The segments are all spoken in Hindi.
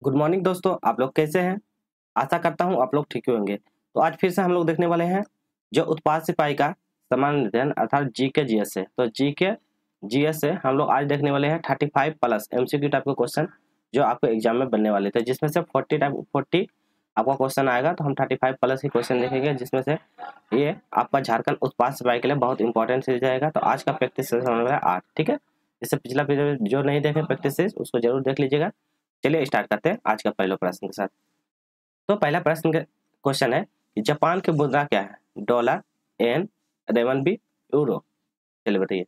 गुड मॉर्निंग दोस्तों, आप लोग कैसे हैं? आशा करता हूँ आप लोग ठीक ही होंगे। तो आज फिर से हम लोग देखने वाले हैं जो उत्पाद सिपाही का सामान्य अध्ययन अर्थात जीके जीएस से। तो जीके जीएस से हम लोग आज देखने वाले हैं 35 प्लस एमसीक्यू टाइप के क्वेश्चन जो आपको एग्जाम में बनने वाले थे, जिसमें से 40 आपका क्वेश्चन आएगा। तो हम 35 प्लस ही क्वेश्चन देखेंगे, जिसमें से ये आपका झारखंड उत्पाद सिपाही के लिए बहुत इंपॉर्टेंट चीज जाएगा। तो आज का प्रैक्टिस सेशन होने वाला है 8, ठीक है। इससे पिछला पीरियड जो नहीं देखे प्रैक्टिस उसको जरूर देख लीजिएगा। चलिए स्टार्ट करते हैं आज का पहला प्रश्न के साथ। तो पहला प्रश्न का क्वेश्चन है कि जापान की मुद्रा क्या है? Dollar, yen, renminbi, euro. चलिए बताइए।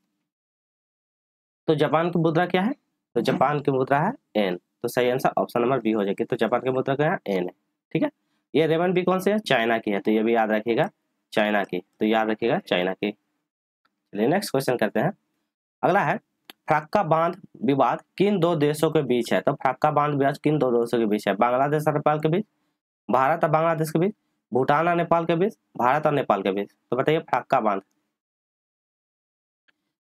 तो जापान की मुद्रा क्या है? तो जापान की मुद्रा है एन। तो सही आंसर ऑप्शन नंबर बी हो जाएगी। तो जापान की मुद्रा क्या है? एन है, ठीक है। ये रेमनबी कौन सी है? चाइना की है, तो ये भी याद रखिएगा, चाइना की। तो याद रखिएगा चाइना की। चलिए नेक्स्ट क्वेश्चन करते हैं। अगला है फरक्का बांध विवाद किन दो देशों के बीच है? तो फरक्का बांध विवाद किन दो देशों के बीच है? बांग्लादेश और नेपाल के बीच, भारत और बांग्लादेश के बीच, भूटान और नेपाल के बीच, भारत और नेपाल के बीच। तो बताइए फरक्का बांध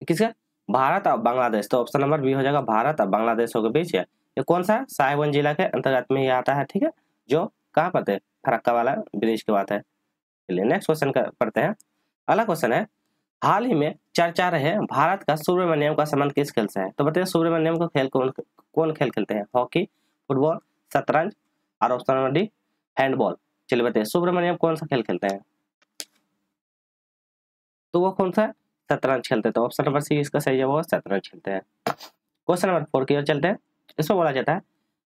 किसका? भारत और बांग्लादेश। तो ऑप्शन नंबर बी हो जाएगा, भारत और बांग्लादेशों के बीच है। ये कौन सा है? साहिबगंज जिला के अंतर्गत में ही आता है, ठीक है। जो कहाँ पर है? फरक्का वाला ब्रिज की बात है। चलिए नेक्स्ट क्वेश्चन पढ़ते हैं। अगला क्वेश्चन है हाल ही में चर्चा रहे भारत का सुब्रमण्यम का संबंध किस खेल से है? तो बताइए सुब्रमण्यम का खेल कौन खेल खेलते हैं? हॉकी, फुटबॉल, शतरंज और ऑप्शन नंबर डी हैंडबॉल। चलिए बताइए सुब्रमण्यम कौन सा खेल खेलते हैं? तो वो कौन सा है? शतरंज खेलते हैं। तो ऑप्शन नंबर सी इसका सही जवाब है, शतरंज खेलते हैं। क्वेश्चन नंबर 4 की ओर चलते हैं। इसमें बोला जाता है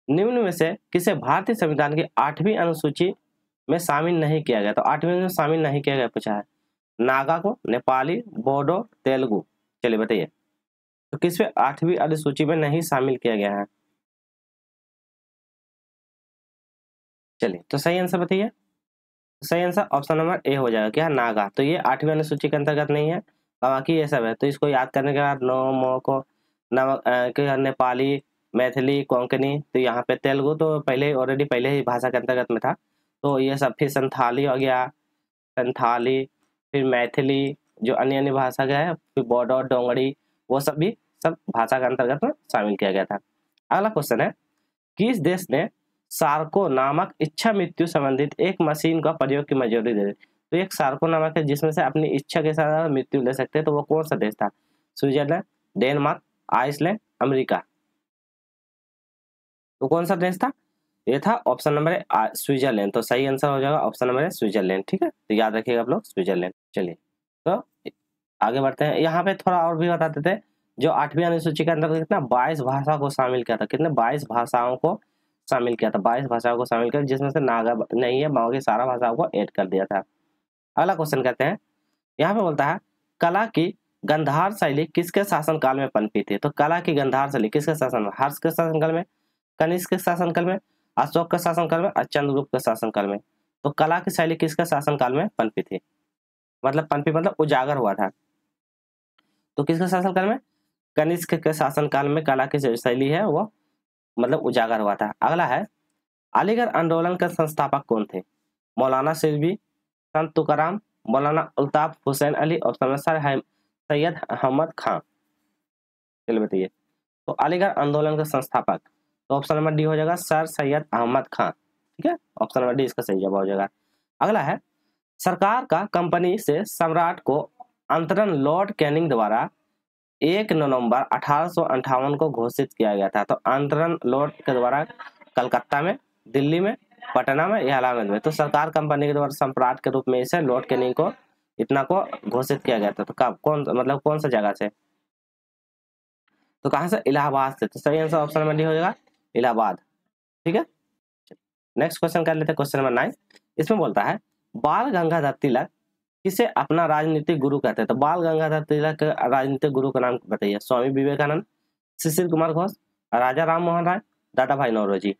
निम्न में से किसे भारतीय संविधान की 8वीं अनुसूची में शामिल नहीं किया गया? तो 8वीं में शामिल नहीं किया गया पूछा है। नागा को, नेपाली, बोडो, तेलुगु। चलिए बताइए तो किसमें 8वीं अनुसूची में नहीं शामिल किया गया है? चलिए तो सही आंसर बताइए। सही आंसर ऑप्शन नंबर ए हो जाएगा, क्या? नागा। तो ये 8वीं अनुसूची के अंतर्गत नहीं है, बाकी ये सब है। तो इसको याद करने के बाद नोमो को नेपाली, मैथिली, कोंकणी, तो यहाँ पे तेलुगु तो पहले ऑलरेडी पहले ही भाषा के अंतर्गत में था। तो ये सब फिर संथाली हो गया, संथाली, फिर मैथिली जो अन्य अन्य भाषा का है, फिर बोडो, डोंगरी, वो सब भी सब भाषा के अंतर्गत में शामिल किया गया था। अगला क्वेश्चन है किस देश ने सार्को नामक इच्छा मृत्यु संबंधित एक मशीन का प्रयोग की मंजूरी दे दी? तो एक सार्को नामक है जिसमें से अपनी इच्छा के साथ मृत्यु ले सकते हैं। तो वो कौन सा देश था? Switzerland, Denmark, Iceland, America. तो कौन सा देश था? ये था ऑप्शन नंबर है स्विट्जरलैंड। तो सही आंसर हो जाएगा ऑप्शन नंबर है स्विट्जरलैंड, ठीक है। तो याद रखिएगा आप लोग स्विट्जरलैंड। चलिए तो आगे बढ़ते हैं। यहाँ पे थोड़ा और भी बता देते हैं। जो 8वीं अनुसूची के अंदर कितना 22 भाषा को शामिल किया था। कितने? 22 भाषाओं को शामिल किया था। 22 भाषाओं को शामिल किया, जिसमें से नागा नहीं है, बाकी सारा भाषाओं को ऐड कर दिया था। अगला क्वेश्चन कहते हैं, यहाँ पे बोलता है कला की गंधार शैली किसके शासनकाल में पनपी थी? तो कला की गंधार शैली किसके शासन में? हर्ष के शासनकाल में, कनिष्क के शासनकाल में, अशोक के शासनकाल में और चंद्रगुप्त के शासनकाल में। तो कला की शैली किसके शासनकाल में पनपी थी? मतलब पनपी मतलब उजागर हुआ था। तो किसके शासनकाल में? कनिष्क के शासनकाल में कला की जो शैली है वो मतलब उजागर हुआ था। अगला है अलीगढ़ आंदोलन के संस्थापक कौन थे? मौलाना सिल्वी, संत तुकाराम, मौलाना अल्ताफ हुसैन अली, ऑप्शन सर सैयद अहमद खान। चलिए बताइए तो अलीगढ़ आंदोलन के संस्थापक, तो ऑप्शन नंबर डी हो जाएगा सर सैयद अहमद खान, ठीक है। ऑप्शन नंबर डी इसका सही जवाब हो जाएगा। अगला है सरकार का कंपनी से सम्राट को अंतरण लॉर्ड कैनिंग द्वारा 1 नवंबर 1858 को घोषित किया गया था। तो अंतरण लॉर्ड के द्वारा कलकत्ता में, दिल्ली में, पटना में या इलाहाबाद में। तो सरकार कंपनी के द्वारा सम्राट के रूप में इसे लॉर्ड कैनिंग को इतना को घोषित किया गया था। तो कब, कौन मतलब कौन सा जगह से? तो कहाँ से? इलाहाबाद से। तो सही आंसर ऑप्शन नंबर डी हो जाएगा इलाहाबाद, ठीक है। नेक्स्ट क्वेश्चन कर लेते हैं, क्वेश्चन नंबर 9। इसमें बोलता है बाल गंगाधर तिलक किसे अपना राजनीतिक गुरु कहते हैं? तो बाल गंगाधर तिलक के राजनीतिक गुरु का नाम बताइए। स्वामी विवेकानंद, शिशिर कुमार घोष, राजा राम मोहन राय, दादा भाई नौरोजी।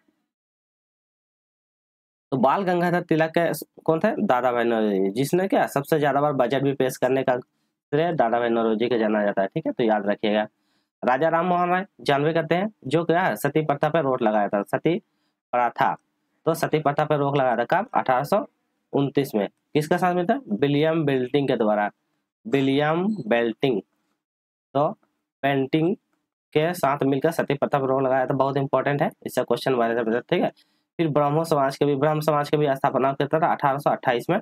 तो बाल गंगाधर तिलक के कौन थे? दादा भाई नौरोजी, जिसने क्या सबसे ज्यादा बार बजट भी पेश करने का श्रेय दादा भाई नौरोजी के जाना जाता है, ठीक है। तो याद रखिएगा। राजा राम मोहन राय जानवे करते हैं जो क्या है सती प्रथा पर रोक लगाया था। सती प्रथा, तो सती प्रथा पर रोक लगाया था कब? 1829 में। किसके साथ में था? विलियम बेल्टिंग के द्वारा। William Belting. तो पेंटिंग के साथ मिलकर सती प्रथा पर रोक लगाया था, बहुत इंपॉर्टेंट है, इसका क्वेश्चन बने थे, ठीक है। फिर ब्रह्म समाज के भी स्थापना करता था 1828 में,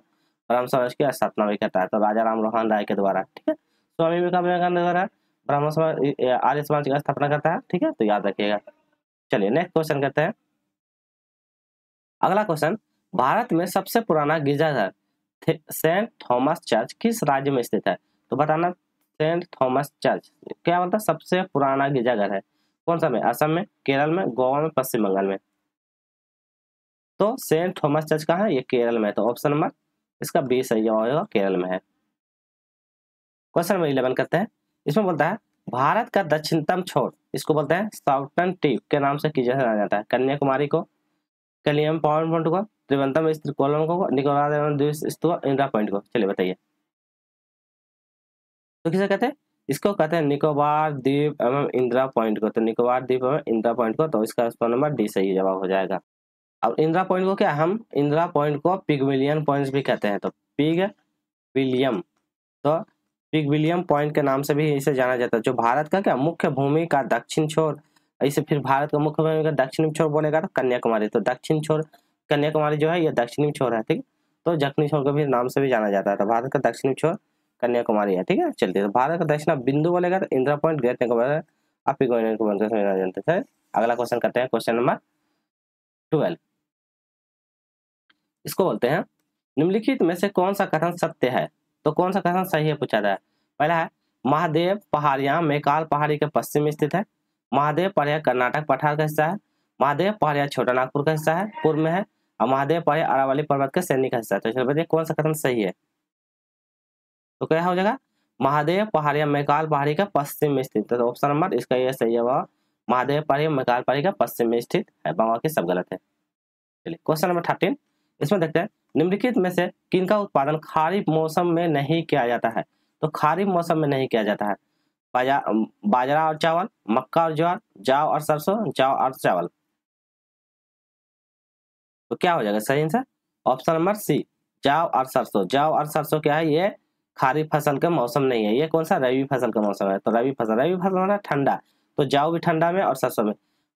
ब्रह्म समाज की स्थापना भी करता है, तो राजा राम मोहन राय के द्वारा, ठीक है। स्वामी विवेकानंद द्वारा ब्रह्म समाज आर्य समाज की स्थापना करता है, ठीक है, तो याद रखिएगा। चलिए नेक्स्ट क्वेश्चन करते हैं। अगला क्वेश्चन, भारत में सबसे पुराना गिरजाघर सेंट थॉमस चर्च किस राज्य में स्थित है? तो बताना, सेंट थॉमस चर्च क्या बोलता है, सबसे पुराना गिरजाघर है कौन सा में? असम में, केरल में, गोवा में, पश्चिम बंगाल में। तो सेंट थॉमस चर्च कहाँ है? ये केरल में है, तो ऑप्शन नंबर इसका बी सही जवाब होगा, केरल में है। क्वेश्चन नंबर 11 करते हैं। इसमें बोलता है भारत का दक्षिणतम छोर, इसको बोलते हैं साउथर्न टिप के नाम से किया जाता है। कन्याकुमारी को, कलियम पॉइंट को, त्रिवेंद्रम स्थित कोलम को, निकोबार द्वीप स्थित इंदिरा पॉइंट को। चलिए बताइए, तो किसे कहते हैं? इसको कहते हैं निकोबार द्वीप एवं इंदिरा पॉइंट को। तो निकोबार द्वीप एवं इंदिरा पॉइंट को, तो इसका नंबर डी सही जवाब हो जाएगा। अब इंदिरा पॉइंट को क्या, हम इंदिरा पॉइंट को पिगमिलियन पॉइंट्स भी कहते हैं, तो पिगविलियम, तो पिगविलियम पॉइंट के नाम से भी इसे जाना जाता है। जो भारत का क्या मुख्य भूमि का दक्षिण छोर, ऐसे फिर भारत का मुख्य भूमि का दक्षिणी छोर बोलेगा तो कन्याकुमारी, तो दक्षिण छोर कन्याकुमारी जो है ये दक्षिणी छोर है, ठीक। तो दक्षिणी छोर के भी नाम से भी जाना जाता है, तो भारत का दक्षिणी छोर कन्याकुमारी है, ठीक है। चलते तो भारत का दक्षिण बिंदु बोलेगा तो इंदिरा पॉइंट, ग्रेट निकोबार, आप जानते हैं। अगला क्वेश्चन करते हैं, क्वेश्चन नंबर 12। इसको बोलते हैं निम्नलिखित में से कौन सा कथन सत्य है? तो कौन सा कथन सही है पूछा जाए। पहला है महादेव पहाड़ियां मैकाल पहाड़ी के पश्चिम में स्थित है। महादेव पहाड़िया कर्नाटक पठार का हिस्सा है। महादेव पहाड़िया छोटा नागपुर का हिस्सा है, पूर्व में है। और महादेव पहाड़िया अरावली पर्वत के सैनिक का हिस्सा है। तो चलो बताइए कौन सा कथन सही है। तो क्या हो जाएगा, महादेव पहाड़िया मैकाल पहाड़ी का पश्चिम में स्थित है, तो ऑप्शन नंबर इसका ये सही है, वह महादेव पहाड़िया मैकाल पहाड़ी का पश्चिम में स्थित है, बाकी सब गलत है। चलिए क्वेश्चन नंबर 13, इसमें देखते हैं निम्नलिखित में से किनका उत्पादन खरीफ मौसम में नहीं किया जाता है। तो खरीफ मौसम में नहीं किया जाता है, बाजरा और चावल, मक्का और ज्वार, जौ और सरसों, जौ और चावल। तो क्या हो जाएगा सही आंसर, ऑप्शन नंबर सी, जौ और सरसों। जौ और सरसों क्या है, ये खरीफ फसल का मौसम नहीं है, ये कौन सा रबी फसल का मौसम है। तो रबी फसल मतलब ठंडा, तो जौ भी ठंडा में और सरसों में।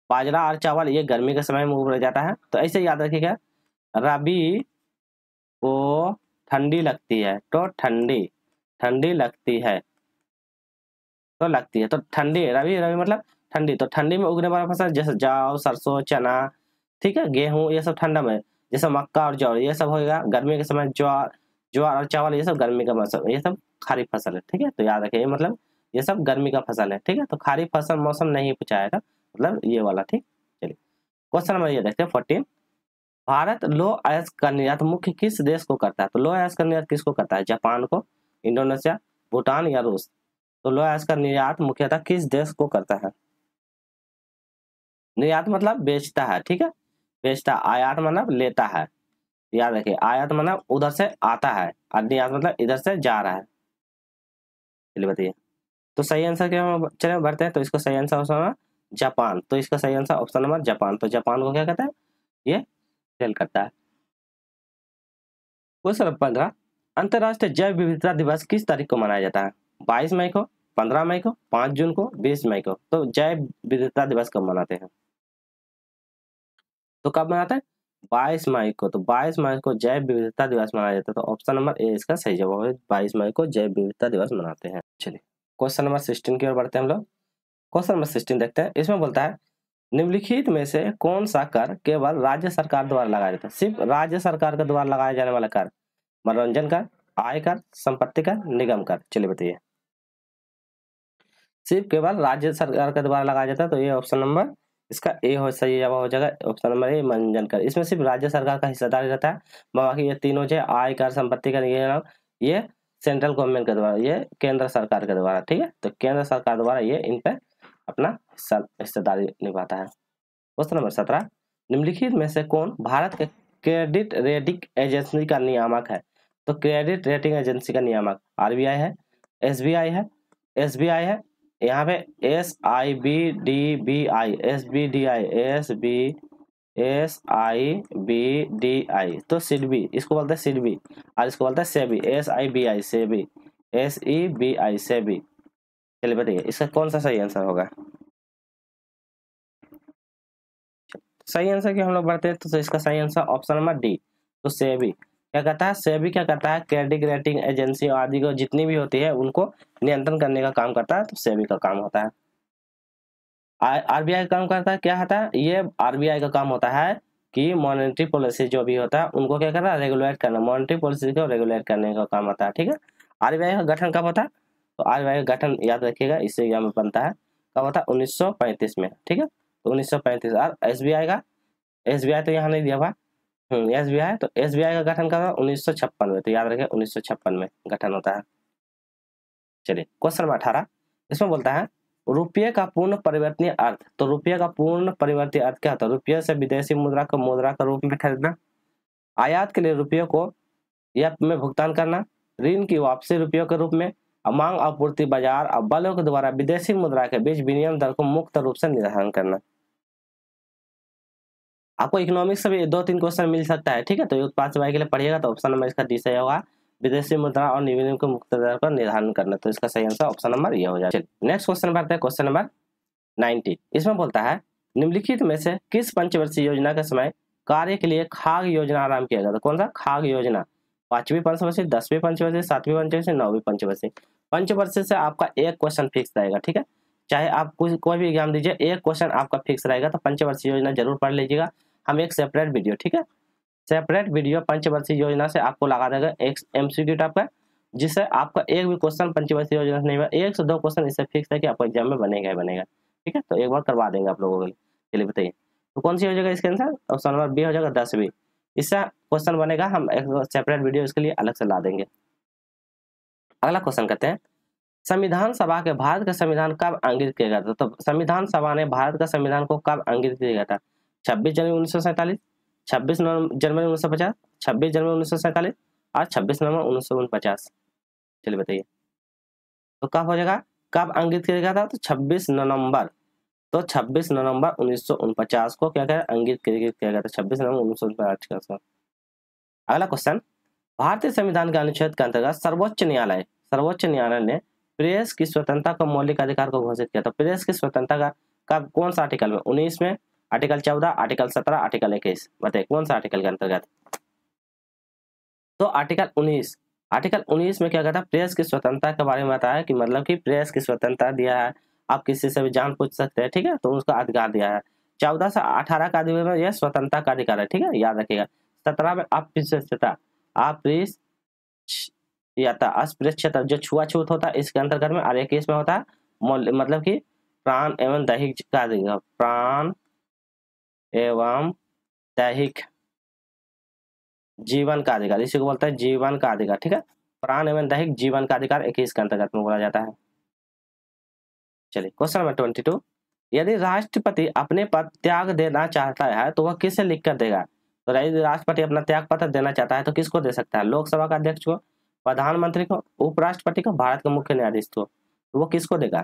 बाजरा और चावल ये गर्मी के समय में उगाया जाता है, तो ऐसे याद रखिएगा, रबी को ठंडी लगती है, तो ठंडी लगती है, तो लगती है, तो ठंडी रबी मतलब ठंडी, तो ठंडी में उगने वाला फसल जैसे जौ, सरसों, चना, ठीक है, गेहूं, ये सब ठंडा में। जैसे मक्का और जौ ये सब होगा गर्मी के समय, ज्वार और चावल ये सब गर्मी का मौसम, ये सब खरीफ फसल है, ठीक है। तो याद रखिए ये मतलब ये सब गर्मी का फसल है, ठीक है। तो खरीफ फसल मौसम नहीं पूछाएगा, मतलब ये वाला, ठीक। चलिए क्वेश्चन नंबर ये देखते हैं 14। भारत लौह अयस्क का निर्यात मुख्य किस देश को करता है। तो लौह अयस्क का निर्यात किसको करता है, जापान को, इंडोनेशिया, भूटान या रूस। तो लौह अयस्क का निर्यात मुख्यतः किस देश को करता है। निर्यात मतलब बेचता है, ठीक है, बेचता। आयात मतलब लेता है, याद रखिए, आयात मतलब उधर से आता है और निर्यात मतलब इधर से जा रहा है। चलिए बताइए, तो सही आंसर क्या हम चले बढ़ते हैं, तो इसका सही आंसर ऑप्शन जापान। तो इसका सही आंसर ऑप्शन नंबर जापान। तो जापान को क्या कहता है, ये सेल करता है। क्वेश्चन नंबर 15, अंतर्राष्ट्रीय जैव विविधता दिवस किस तारीख को मनाया जाता है। 22 मई को, 15 मई को, 5 जून को, 20 मई को। तो जैव विविधता दिवस कब मनाते हैं, तो कब मनाते हैं 22 मई को। तो 22 मई को जैव विविधता दिवस मनाया जाता है, तो ऑप्शन नंबर ए इसका सही जवाब है, 22 मई को जैव विविधता दिवस मनाते हैं। चलिए क्वेश्चन नंबर 16 की ओर बढ़ते हैं हम लोग। क्वेश्चन नंबर 16 देखते हैं। इसमें बोलता है निम्नलिखित में से कौन सा कर केवल राज्य सरकार द्वारा लगाया जाता है। सिर्फ राज्य सरकार के द्वारा लगाया जाने वाला कर, मनोरंजन कर, आय कर, संपत्ति कर, निगम कर। चलिए बताइए, सिर्फ केवल राज्य सरकार के द्वारा लगाया जाता है, तो ये ऑप्शन नंबर इसका ए हो सही जवाब हो जाएगा, ऑप्शन नंबर ए मनोरंजन कर। इसमें सिर्फ राज्य सरकार का हिस्सेदारी रहता है, बाकी ये तीनों जो आय कर, संपत्ति कर, ये सेंट्रल गवर्नमेंट के द्वारा, ये केंद्र सरकार के द्वारा, ठीक है। तो केंद्र सरकार द्वारा ये इन पे अपना हिस्सेदारी निभाता है। क्वेश्चन नंबर 17, निम्नलिखित में से कौन भारत के क्रेडिट रेटिंग एजेंसी का नियामक है। तो क्रेडिट रेटिंग एजेंसी का नियामक आरबीआई है, एसबीआई है, एसबीआई है, यहाँ पे SIBDI, तो सिडबी, इसको बोलते हैं सिडबी, और इसको बोलते हैं सेबी, SIBI सेबी, SEBI सेबी। चलिए बताइए इसका कौन सा सही आंसर होगा। सही आंसर की हम लोग बढ़ते हैं, तो इसका सही आंसर ऑप्शन नंबर डी। तो सेबी क्या कहता है, सेबी क्या करता है, क्रेडिट रेटिंग एजेंसी आदि को जितनी भी होती है उनको नियंत्रण करने का काम करता है, तो सेबी का काम होता है। आरबीआई का काम करता है, क्या होता है, ये आरबीआई का काम होता है कि मॉनेटरी पॉलिसी जो भी होता है उनको क्या करना, रेगुलेट करना, मॉनेटरी पॉलिसी को रेगुलेट करने का काम होता है, ठीक है। आरबीआई का गठन कब होता है, तो आरबीआई का गठन याद रखिएगा, इससे एग्जाम में बनता है, कब होता है, 1935 में, ठीक है। तो 1935। और एसबीआई का, एसबीआई तो यहाँ नहीं दिया हुआ, एसबीआई, तो एसबीआई का गठन कब, 1956 में, तो याद रखें 1956 में गठन होता है। चलिए क्वेश्चन नंबर 18, इसमें बोलता है रुपये का पूर्ण परिवर्तनीय अर्थ। तो रुपये का पूर्ण परिवर्तनीय अर्थ क्या होता है, रुपये से विदेशी मुद्रा को मुद्रा का रूप में खरीदना, आयात के लिए रुपये को या में भुगतान करना, ऋण की वापसी रुपयों के रूप में, मांग आपूर्ति बाजार और बलों के द्वारा विदेशी मुद्रा के बीच विनिमय दर को मुक्त रूप से निर्धारण करना। आपको इकोनॉमिक्स से भी 2-3 क्वेश्चन मिल सकता है, ठीक है। तो उत्पाद सेवाएं के लिए पढ़िएगा, तो ऑप्शन नंबर इसका डी सही होगा, विदेशी मुद्रा और विनिमय को मुक्त दर पर निर्धारण करना, तो इसका सही आंसर ऑप्शन नंबर ये हो जाएगा। नेक्स्ट क्वेश्चन बढ़ते हैं, क्वेश्चन नंबर 90। इसमें बोलता है निम्नलिखित में से किस पंचवर्षीय योजना के समय कार्य के लिए खाग योजना आरंभ किया गया, तो कौन सा खाग योजना, 5वीं पंचवर्षीय, 10वीं पंचवर्षीय, 7वीं पंचवर्षीय, 9वीं पंचवर्षीय। पंचवर्षीय से आपका एक क्वेश्चन फिक्स रहेगा, ठीक है। चाहे आप कोई भी एग्जाम दीजिए, एक क्वेश्चन आपका फिक्स रहेगा, तो पंचवर्षीय योजना जरूर पढ़ लीजिएगा। हम एक सेपरेट वीडियो, ठीक है, सेपरेट वीडियो पंचवर्षीय योजना से आपको लगा देगा एक एमसीक्यू टाइप का, जिससे आपका एक भी क्वेश्चन पंचवर्षीय योजना से नहीं हुआ, 1 से 2 क्वेश्चन इससे फिक्स है कि आपको एग्जाम में बनेगा ही बनेगा, ठीक है। तो एक बार करवा देंगे आप लोगों के लिए। चलिए बताइए, तो कौन सी हो जाएगा इसका आंसर, ऑप्शन नंबर बी हो जाएगा, 10वीं। इससे क्वेश्चन बनेगा, हम एक सेपरेट वीडियो इसके लिए अलग से ला देंगे। अगला क्वेश्चन करते हैं, संविधान सभा के भारत का संविधान कब अंकित किया गया था, तो संविधान सभा ने भारत का संविधान को कब अंकित किया गया था, 26 जनवरी 1947, 26 जनवरी 1950, 26 जनवरी 1947 और 26 नवंबर 1949। चलिए बताइए, तो कब हो जाएगा, कब अंकित किया गया था, तो 26 नवंबर, तो 26 नवंबर 1949 को क्या अंकित किया गया था, 26 नवंबर 1949। अगला क्वेश्चन, भारतीय संविधान के अनुच्छेद के अंतर्गत सर्वोच्च न्यायालय ने प्रेस की स्वतंत्रता को मौलिक अधिकार को घोषित किया। तो प्रेस की स्वतंत्रता का कब, कौन सा आर्टिकल में, 19 में, आर्टिकल 14, आर्टिकल 17, आर्टिकल 21, बताइए कौन सा आर्टिकल के अंतर्गत। तो आर्टिकल 19 में क्या कहता है, प्रेस की स्वतंत्रता के बारे में बताया कि मतलब कि प्रेस की स्वतंत्रता दिया है, आप किसी से भी जान पूछ सकते हैं, ठीक है, तो उसका अधिकार दिया है। 14 से 18 का अधिकार में यह स्वतंत्रता का अधिकार है, ठीक है, याद रखिएगा। 17 में अस्पृश्यता अस्पृश्यता जो छुआछूत होता है इसके अंतर्गत में, और 21 में होता है मतलब कि प्राण एवं दैहिक का अधिकार, प्राण एवं दैहिक जीवन का अधिकार, इसी को बोलते हैं जीवन का अधिकार, ठीक है। प्राण एवं दैहिक जीवन का अधिकार 21 के अंतर्गत में बोला जाता है। चलिए क्वेश्चन नंबर 22, यदि राष्ट्रपति अपने पद त्याग देना चाहता है तो वह किसे लिख कर देगा, तो यदि राष्ट्रपति अपना त्याग पत्र देना चाहता है तो किसको दे सकता है, लोकसभा का अध्यक्ष को, प्रधानमंत्री को, उपराष्ट्रपति को, भारत के मुख्य न्यायाधीश को, तो वो किसको देगा,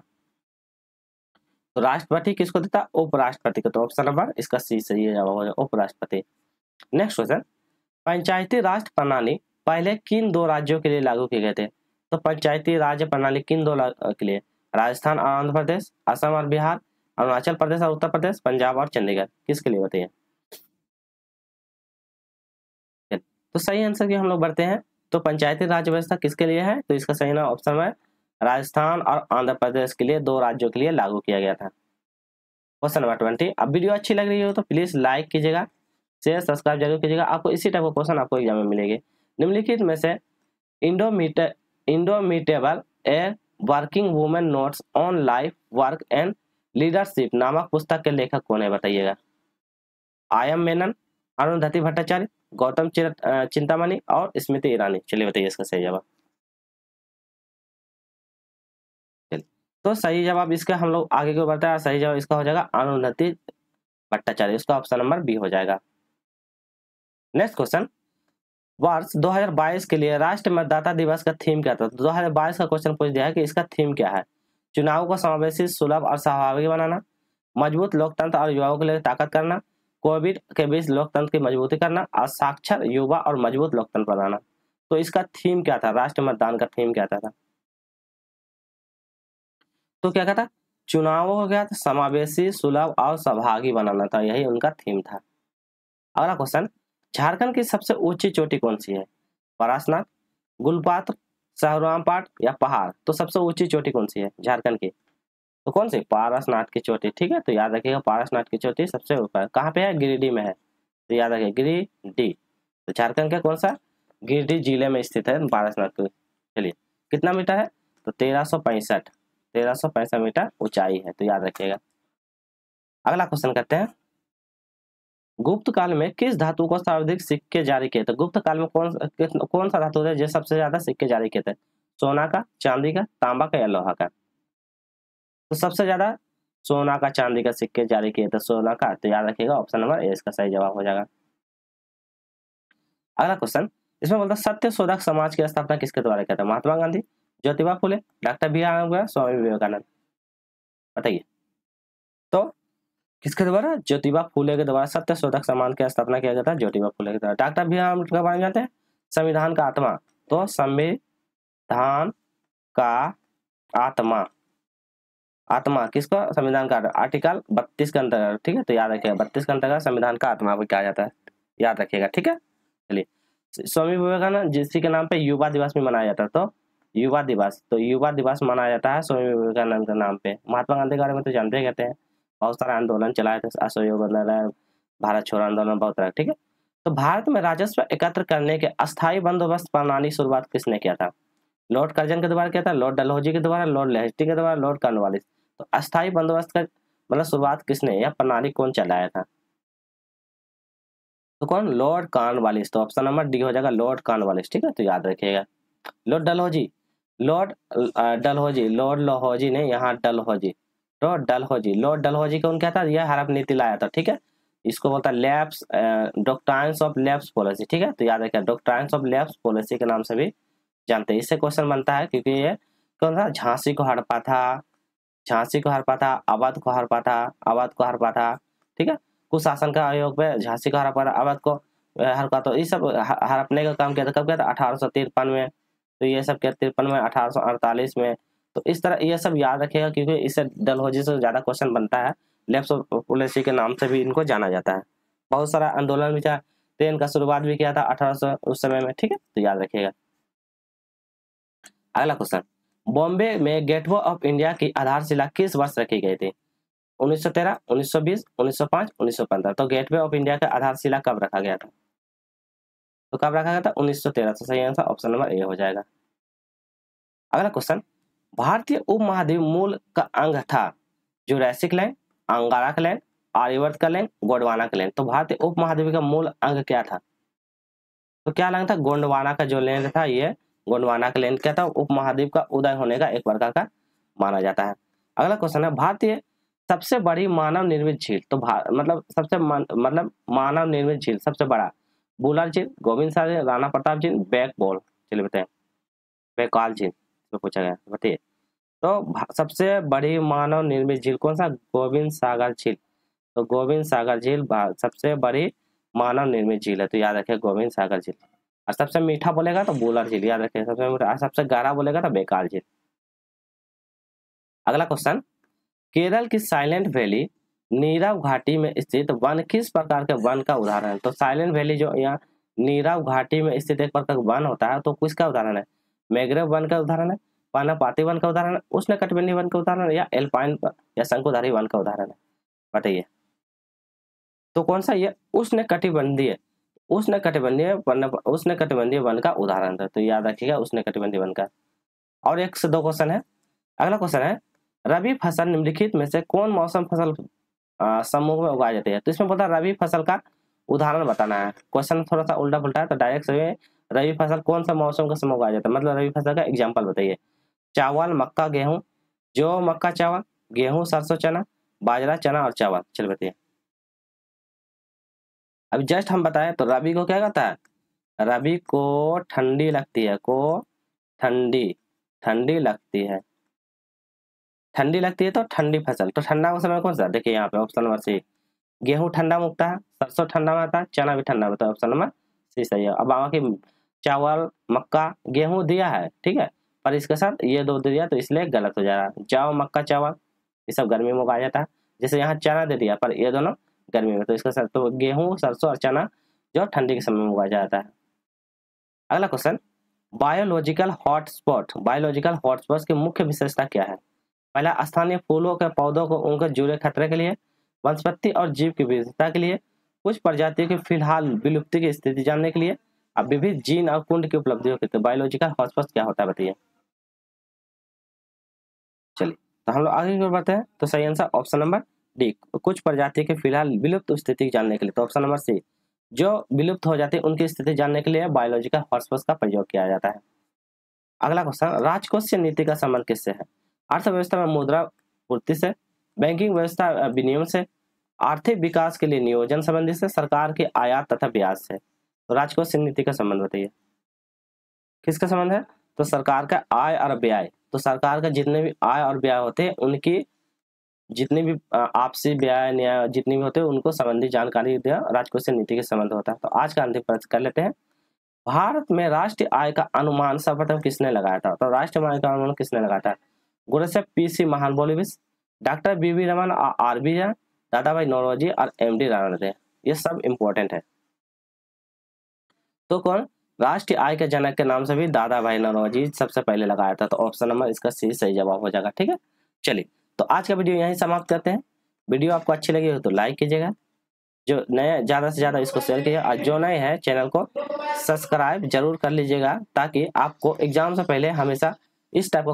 तो राष्ट्रपति किसको देता है, उपराष्ट्रपति को, तो ऑप्शन नंबर इसका सी सही है, उपराष्ट्रपति। नेक्स्ट क्वेश्चन, पंचायती राज प्रणाली पहले किन 2 राज्यों के लिए लागू किए गए थे, तो पंचायती राज प्रणाली किन 2 के लिए, राजस्थान और आंध्र प्रदेश, असम और बिहार, अरुणाचल प्रदेश और उत्तर प्रदेश, पंजाब और चंडीगढ़, किसके लिए बताइए। तो सही आंसर की हम लोग बढ़ते हैं, तो पंचायती राज व्यवस्था किसके लिए है, तो इसका सही नाम ऑप्शन है राजस्थान और आंध्र प्रदेश के लिए, 2 राज्यों के लिए लागू किया गया था। क्वेश्चन नंबर 20, अब वीडियो अच्छी लग रही हो तो प्लीज लाइक कीजिएगा, शेयर सब्सक्राइब जरूर कीजिएगा, आपको इसी टाइप का क्वेश्चन आपको एग्जाम में मिलेंगे। निम्नलिखित में से indomitable a working women notes on life work and leadership नामक पुस्तक के लेखक कौन है, बताइएगा। आई एम मेनन, अरुंधति भट्टाचार्य, गौतम चिंतामणि और स्मृति ईरानी। चलिए बताइए इसका सही जवाब। तो सही जवाब इसका हम लोग आगे क्यों बढ़ते हैं, सही जवाब इसका हो जाएगा अरुंधति भट्टाचार्य, इसका ऑप्शन नंबर बी हो जाएगा। नेक्स्ट क्वेश्चन, वर्ष 2022 के लिए राष्ट्रीय मतदाता दिवस का थीम क्या था, 2022 का क्वेश्चन पूछ दिया है कि इसका थीम क्या है, चुनाव को समावेशी, सुलभ और सहभागी बनाना, मजबूत लोकतंत्र और युवाओं के लिए ताकत करना, कोविड के बीच लोकतंत्र की मजबूती करना, और साक्षर युवा और मजबूत लोकतंत्र बनाना। तो इसका थीम क्या था, राष्ट्रीय मतदान का थीम क्या था, तो क्या कहता, चुनावों को क्या था, समावेशी, सुलभ और सहभागी बनाना था, यही उनका थीम था। अगला क्वेश्चन, झारखंड की सबसे ऊंची चोटी कौन सी है? पारसनाथ, गुलपात्र, सहरामपाट या पहाड़? तो सबसे ऊंची चोटी कौन सी है झारखंड की? तो कौन सी? पारसनाथ की चोटी। ठीक है, तो याद रखिएगा पारसनाथ की चोटी सबसे ऊपर कहाँ पे है? गिरिडीह में है, तो याद रखिए गिरिडीह। तो झारखंड का कौन सा? गिरिडीह जिले में स्थित है पारसनाथ की। चलिए, कितना मीटर है? तो 1365 मीटर ऊंचाई है, तो याद रखिएगा। अगला क्वेश्चन करते हैं, गुप्त काल में किस धातु को सर्वाधिक सिक्के जारी किए थे? गुप्त काल में कौन सा धातु था जो सबसे ज्यादा सिक्के जारी किए थे? सोना का, चांदी का, तांबा का या लोहा का? तो सबसे ज्यादा सोना का, चांदी का सिक्के जारी किए थे, सोना का। तो याद रखिएगा ऑप्शन नंबर ए इसका सही जवाब हो जाएगा। अगला क्वेश्चन, इसमें बोलता है सत्य शोधक समाज की स्थापना किसके द्वारा किया था? Mahatma Gandhi, Jyotiba Phule, doctor B R. अम्बेडकर, स्वामी विवेकानंद? बताइए। तो किसके द्वारा? ज्योतिबा फुले के द्वारा सत्य शोधक समाज की स्थापना किया गया था, ज्योतिबा फुले के द्वारा। Doctor B R. अम्बेडकर के बारे में जानते हैं, संविधान का आत्मा। तो संविधान का आत्मा, आत्मा किसका? संविधान का आर्टिकल 32 के अंतर्गत। ठीक है, तो याद रखिएगा 32 के अंतर्गत संविधान का आत्मा को कहा जाता है, याद रखिएगा। ठीक है, चलिए, स्वामी विवेकानंद जिसके नाम पे युवा दिवस भी मनाया जाता है, तो युवा दिवस, तो युवा दिवस मनाया जाता है स्वामी विवेकानंद के नाम पे। महात्मा गांधी के बारे में तो जानते ही कहते हैं, बहुत सारे आंदोलन चलाए थे, असहयोग आंदोलन, भारत छोड़ो आंदोलन, बहुत तरह। ठीक है, तो भारत में राजस्व एकत्र करने के अस्थायी बंदोबस्त प्रणाली की शुरुआत किसने किया था? लॉर्ड कर्जन के द्वारा किया था, लॉर्ड डलहौजी के द्वारा, लॉर्ड लेस्टी के द्वारा, लॉर्ड कॉर्नवालिस? तो अस्थायी बंदोबस्त का मतलब शुरुआत किसने, या प्रणाली कौन चलाया था? तो कौन? Lord Cornwallis. तो ऑप्शन नंबर डी हो जाएगा, लॉर्ड कॉर्नवालिस। ठीक है, तो याद रखिएगा। Lord Dalhousie, Lord Dalhousie, Lord Dalhousie ने यहाँ डलहौजी, तो डलहौजी, लॉर्ड डलहौजी कौन क्या था? यह हड़प नीति लाया था। ठीक है, इसको बोलता है lapse, doctrines of lapse policy. ठीक है, तो याद रखिएगा डॉक्ट्राइन्स ऑफ लैप्स पॉलिसी के नाम से भी जानते हैं। इससे क्वेश्चन बनता है क्योंकि ये कौन सा? झांसी को हड़पा था, झांसी को हड़पा था, अवध को हड़पा था, अवध को हड़पा था। ठीक है, कुशासन का आयोग पे झांसी को हड़पा था, अवध को हड़पा। तो ये सब हड़पने का काम किया था, कब किया था? 1853 में। तो ये सब क्या 53 में, 1848 में। तो इस तरह ये सब याद रखिएगा क्योंकि इससे डलहौजी से ज्यादा क्वेश्चन बनता है। लैप्स पॉलिसी के नाम से भी इनको जाना जाता है। बहुत सारा आंदोलन भी था, ट्रेन का शुरुआत भी किया था 1800 उस समय में। ठीक है, तो याद रखिएगा। अगला क्वेश्चन, बॉम्बे में गेटवे ऑफ इंडिया की आधारशिला किस वर्ष रखी गई थी? 1913, 1920, 1905, 1915? तो गेटवे ऑफ इंडिया का आधारशिला कब रखा गया था? तो कब रखा गया था? 1913। तो सही आंसर ऑप्शन नंबर ए हो जाएगा। अगला क्वेश्चन, भारतीय उपमहाद्वीप मूल का अंग था जुरैसिक लैंड, अंगारा का लैंड, आर्यवर्त का लैंड, गोंडवाना का लैंड? तो भारतीय उपमहाद्वीप का मूल अंग क्या था? तो क्या लैंड था? गोंडवाना का जो लैंड था, ये गोंडवाना का लैंड क्या था? उपमहाद्वीप का उदय होने का एक प्रकार का माना जाता है। अगला क्वेश्चन है, भारतीय सबसे बड़ी मानव निर्मित झील। तो मतलब सबसे मतलब मानव निर्मित झील सबसे बड़ा, बुलर झील, गोविंद सागर झील, राणा प्रताप झील, बैक बॉल? चलिए बताएं, बैकाल झील इसमें पूछा गया, बताइए। तो सबसे बड़ी मानव निर्मित झील कौन सा? गोविंद सागर झील। तो गोविंद सागर झील सबसे बड़ी मानव निर्मित झील है, तो याद रखिए गोविंद सागर झील। और सबसे मीठा बोलेगा तो बुलर झील, याद रखिए सबसे मीठा। सबसे गहरा बोलेगा तो बैकाल झील। अगला क्वेश्चन, केरल की साइलेंट वैली नीरव घाटी में स्थित वन किस प्रकार के वन का उदाहरण है? तो साइलेंट वैली जो यहाँ नीरव घाटी में स्थित एक प्रकार का वन होता है, तो किसका उदाहरण है? मैंग्रोव वन का उदाहरण है, पर्णपाती वन का उदाहरण है, उष्णकटिबंधीय वन का उदाहरण है, या एल्पाइन या शंकुधारी वन का उदाहरण है? बताइए। तो कौन सा? ये उष्णकटिबंधीय उष्णकटिबंधीय वन का उदाहरण था, तो याद रखिएगा उष्णकटिबंधीय वन का। और 1 से 2 क्वेश्चन है। अगला क्वेश्चन है, रबी फसल निम्नलिखित में से कौन मौसम फसल समूह में उगाई जाती है? तो इसमें बोलता है रबी फसल का उदाहरण बताना है। क्वेश्चन थोड़ा सा उल्टा पुल्टा है, तो डायरेक्ट से रबी फसल कौन सा मौसम का समय उगाया जाता है, मतलब रबी फसल का एग्जाम्पल बताइए। चावल, मक्का, गेहूं, जो मक्का चावल, गेहूं सरसों चना, बाजरा चना और चावल? चल बताइए। अभी जस्ट हम बताएं तो रबी को क्या कहता है? रबी को ठंडी लगती है, ठंडी लगती है, ठंडी लगती है तो ठंडी फसल। तो ठंडा का समय कौन सा? देखिए यहाँ पे ऑप्शन नंबर सी, गेहूं ठंडा में उगता है, सरसों ठंडा में आता है, चना भी ठंडा में, तो ऑप्शन नंबर सी सही है। अब बाकी चावल, मक्का, गेहूं दिया है, ठीक है, पर इसके साथ ये 2 दिया तो इसलिए गलत हो जा रहा है। जौ, मक्का, चावल, ये सब गर्मी में उगाया जाता है। जैसे यहाँ चना दे दिया, पर ये दोनों गर्मी में, तो इसका तो गेहूं, सरसों और चना जो ठंडी के समय में उगाया जाता है। अगला question, biological hotspot. Biological hotspot की मुख्य विशेषता क्या है? पहला, स्थानीय फूलों के पौधों को उनके जुड़े खतरे के लिए, वनस्पति और जीव की विविधता के लिए, कुछ प्रजातियों की फिलहाल विलुप्ति की स्थिति जानने के लिए, अब विविध जीन और कुंड की उपलब्धियों के लिए। बायोलॉजिकल हॉटस्पॉट क्या होता है बताइए। चलिए, तो हम लोग आगे की ओर बढ़ते हैं। तो सही आंसर ऑप्शन नंबर डी, कुछ प्रजाति के फिलहाल विलुप्त स्थिति जानने के लिए। तो ऑप्शन नंबर सी, जो विलुप्त हो जाती है उनकी स्थिति जानने के लिए बायोलॉजिकल हॉटस्पॉट का प्रयोग किया जाता है। अगला क्वेश्चन, राजकोषीय नीति का संबंध किससे है? अर्थव्यवस्था में मुद्रा पूर्ति से, बैंकिंग व्यवस्था विनियम से, आर्थिक विकास के लिए नियोजन संबंधी से, सरकार की आयात तथा ब्याज से। तो राजकोषीय नीति का संबंध बताइए, किसका संबंध है? तो सरकार का आय और व्यय। तो सरकार का जितने भी आय और व्यय होते हैं उनकी जितनी भी आपसी व्यय न्याय जितनी भी होते हैं उनको संबंधी जानकारी राजकोषीय नीति के संबंध होता है। तो आज का अंतिम प्रश्न कर लेते हैं, भारत में राष्ट्रीय आय का अनुमान सर्वप्रथम किसने लगाया था? तो राष्ट्रीय आय का अनुमान किसने लगाया था? गुरुदेव पीसी महालनोबिस, डॉक्टर बीवी रमन, आरबी झा, दादाभाई नौरोजी और एमडी रानडे। ये सब इंपॉर्टेंट है। तो कौन राष्ट्रीय आय के जनक के नाम से भी दादाभाई नौरोजी सबसे पहले लगाया था। तो ऑप्शन नंबर इसका सी सही जवाब हो जाएगा। ठीक है, चलिए तो आज का वीडियो यहीं समाप्त करते हैं। वीडियो आपको अच्छी लगी हो तो लाइक कीजिएगा, जो नए ज्यादा से ज्यादा इसको शेयर कीजिए, और जो नए हैं चैनल को सब्सक्राइब जरूर कर लीजिएगा, ताकि आपको एग्जाम से पहले हमेशा इस टाइप